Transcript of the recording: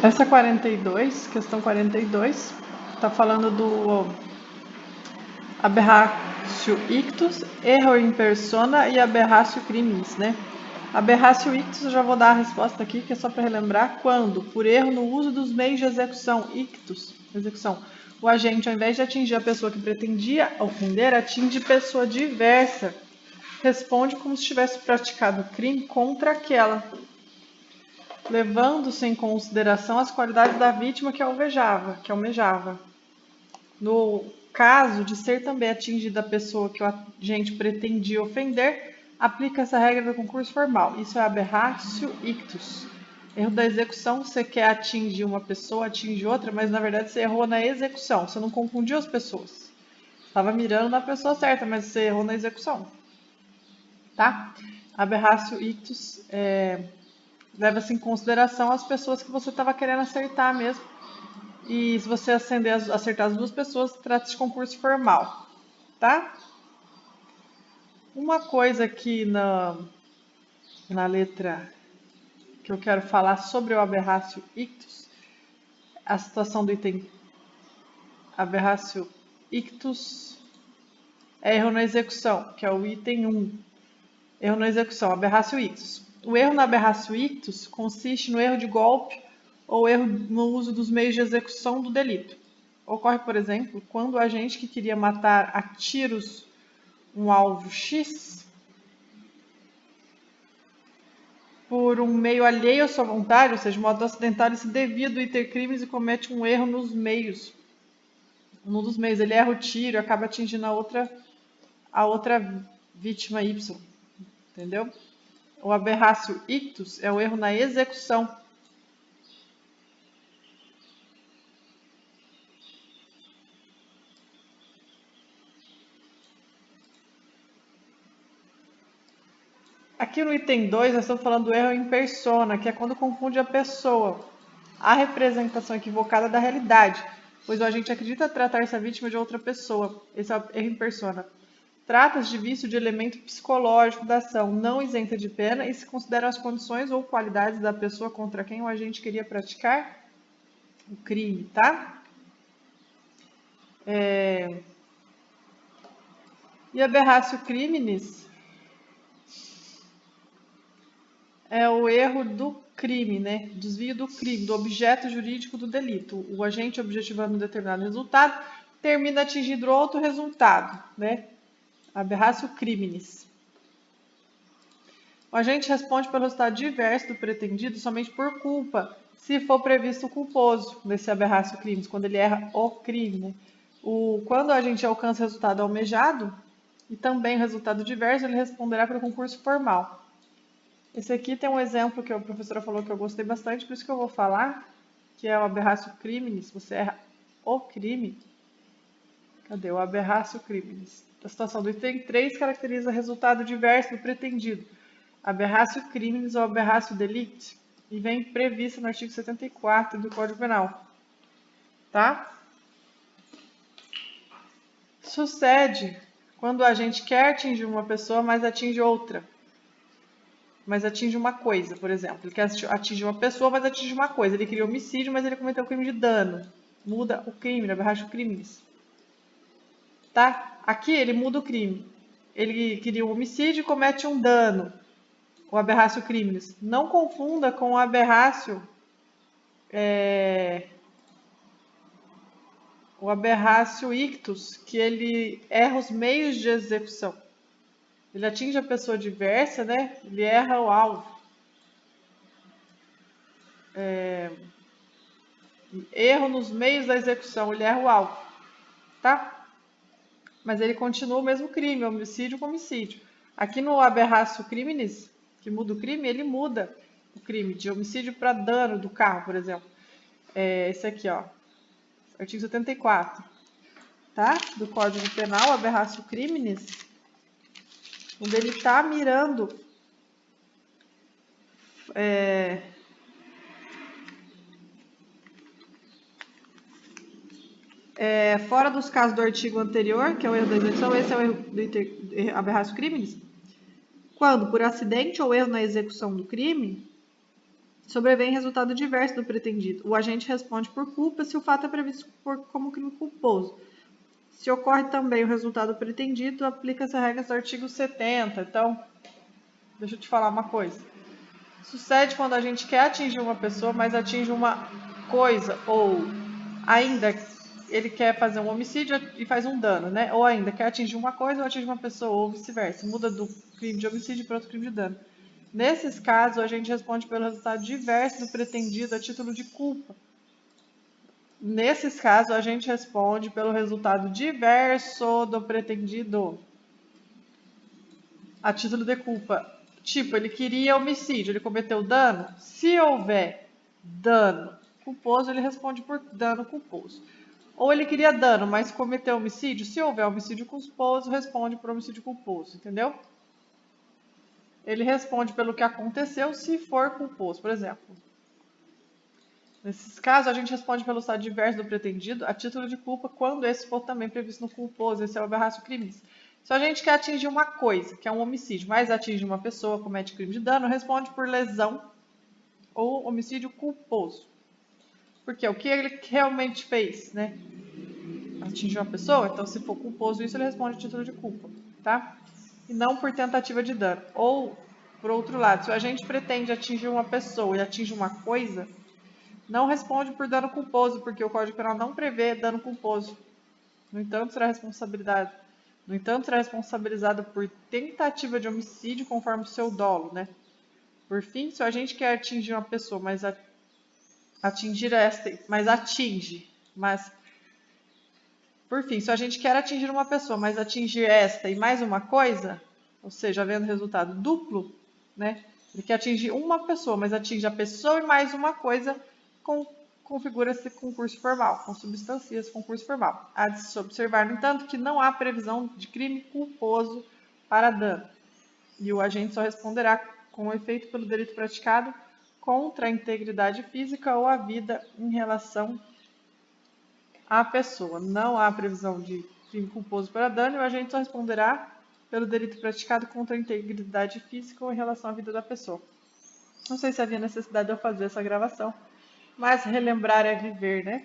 Essa 42, questão 42, está falando do aberratio ictus, erro in persona e aberratio criminis, né? Aberratio ictus, eu já vou dar a resposta aqui, que é só para relembrar, quando, por erro no uso dos meios de execução, o agente, ao invés de atingir a pessoa que pretendia ofender, atinge pessoa diversa, responde como se tivesse praticado crime contra aquela, levando-se em consideração as qualidades da vítima que almejava. No caso de ser também atingida a pessoa que o agente pretendia ofender, aplica essa regra do concurso formal. Isso é aberratio ictus. Erro da execução, você quer atingir uma pessoa, atinge outra, mas na verdade você errou na execução, você não confundiu as pessoas. Estava mirando na pessoa certa, mas você errou na execução. Tá? Aberratio ictus leva-se em consideração as pessoas que você estava querendo acertar mesmo. E se você acertar as duas pessoas, trata-se de concurso formal, tá? Uma coisa aqui na letra que eu quero falar sobre o aberratio ictus, a situação do item aberratio ictus é erro na execução, que é o item 1. Erro na execução, aberratio ictus. O erro na aberratio ictus consiste no erro de golpe ou erro no uso dos meios de execução do delito. Ocorre, por exemplo, quando o agente que queria matar a tiros um alvo X, por um meio alheio à sua vontade, ou seja, modo acidental e indevido, e ter crimes e comete um erro nos meios. Num dos meios, ele erra o tiro e acaba atingindo a outra vítima Y. Entendeu? O aberratio ictus é o erro na execução. Aqui no item 2, nós estamos falando do erro em persona, que é quando confunde a pessoa, a representação equivocada da realidade, pois o agente acredita tratar-se a vítima de outra pessoa. Esse é o erro em persona. Trata-se de vício de elemento psicológico da ação, não isenta de pena, e se consideram as condições ou qualidades da pessoa contra quem o agente queria praticar o crime, tá? E aberratio criminis é o erro do crime, né? Desvio do crime, do objeto jurídico do delito. O agente objetivando um determinado resultado termina atingindo outro resultado, né? Aberratio criminis. O agente responde pelo resultado diverso do pretendido somente por culpa, se for previsto o culposo nesse aberratio criminis, quando ele erra o crime, né? Quando o agente alcança o resultado almejado e também o resultado diverso, ele responderá pelo concurso formal. Esse aqui tem um exemplo que a professora falou que eu gostei bastante, por isso que eu vou falar, que é o aberratio criminis. Você erra o crime. Cadê o aberratio criminis? A situação do item 3 caracteriza resultado diverso do pretendido. Aberratio criminis ou aberratio delicti, e vem prevista no artigo 74 do Código Penal. Tá? Sucede quando o agente quer atingir uma pessoa, mas atinge outra. Mas atinge uma coisa, por exemplo. Ele quer atingir uma pessoa, mas atinge uma coisa. Ele queria homicídio, mas ele cometeu crime de dano. Muda o crime, aberratio criminis. Tá? Aqui ele muda o crime. Ele queria um homicídio e comete um dano. O aberratio criminis. Não confunda com o aberratio o aberratio ictus, que ele erra os meios de execução. Ele atinge a pessoa diversa, né? Ele erra o alvo. Erro nos meios da execução, ele erra o alvo. Tá? Mas ele continua o mesmo crime, homicídio com homicídio. Aqui no aberratio criminis, que muda o crime, ele muda o crime de homicídio para dano do carro, por exemplo. Esse aqui, ó, artigo 74, tá? Do Código Penal, aberratio criminis, quando ele está mirando fora dos casos do artigo anterior, que é o erro da execução, esse é o erro do aberratio criminis, quando, por acidente ou erro na execução do crime, sobrevém resultado diverso do pretendido. O agente responde por culpa se o fato é previsto como crime culposo. Se ocorre também o resultado pretendido, aplica-se a regra do artigo 70. Então, deixa eu te falar uma coisa. Sucede quando a gente quer atingir uma pessoa, mas atinge uma coisa, ou ainda ele quer fazer um homicídio e faz um dano, né? Ou ainda quer atingir uma coisa ou atingir uma pessoa, ou vice-versa. Muda do crime de homicídio para outro crime de dano. Nesses casos, a gente responde pelo resultado diverso do pretendido a título de culpa. Nesses casos, a gente responde pelo resultado diverso do pretendido a título de culpa. Tipo, ele queria homicídio, ele cometeu dano. Se houver dano culposo, ele responde por dano culposo. Ou ele queria dano, mas cometeu homicídio. Se houver homicídio culposo, responde por homicídio culposo, entendeu? Ele responde pelo que aconteceu se for culposo, por exemplo. Nesses casos, a gente responde pelo estado diverso do pretendido a título de culpa quando esse for também previsto no culposo, esse é o aberraço crimes. Se a gente quer atingir uma coisa, que é um homicídio, mas atinge uma pessoa, comete crime de dano, responde por lesão ou homicídio culposo. Porque o que ele realmente fez, né? Atingiu uma pessoa, então se for culposo isso, ele responde a título de culpa, tá? E não por tentativa de dano. Ou, por outro lado, se o agente pretende atingir uma pessoa e atinge uma coisa, não responde por dano culposo, porque o Código Penal não prevê dano culposo. No entanto, será responsabilizado por tentativa de homicídio conforme o seu dolo, né? Por fim, se o agente quer atingir uma pessoa, mas por fim, se a gente quer atingir uma pessoa, mas atingir esta e mais uma coisa, ou seja, havendo resultado duplo, né? Ele quer atingir uma pessoa, mas atinge a pessoa e mais uma coisa, configura-se concurso formal, consubstancia-se concurso formal. Há de se observar, no entanto, que não há previsão de crime culposo para dano, e o agente só responderá com efeito pelo delito praticado contra a integridade física ou a vida em relação a pessoa. Não há previsão de crime culposo para dano e o agente só responderá pelo delito praticado contra a integridade física ou em relação à vida da pessoa. Não sei se havia necessidade de eu fazer essa gravação, mas relembrar é viver, né?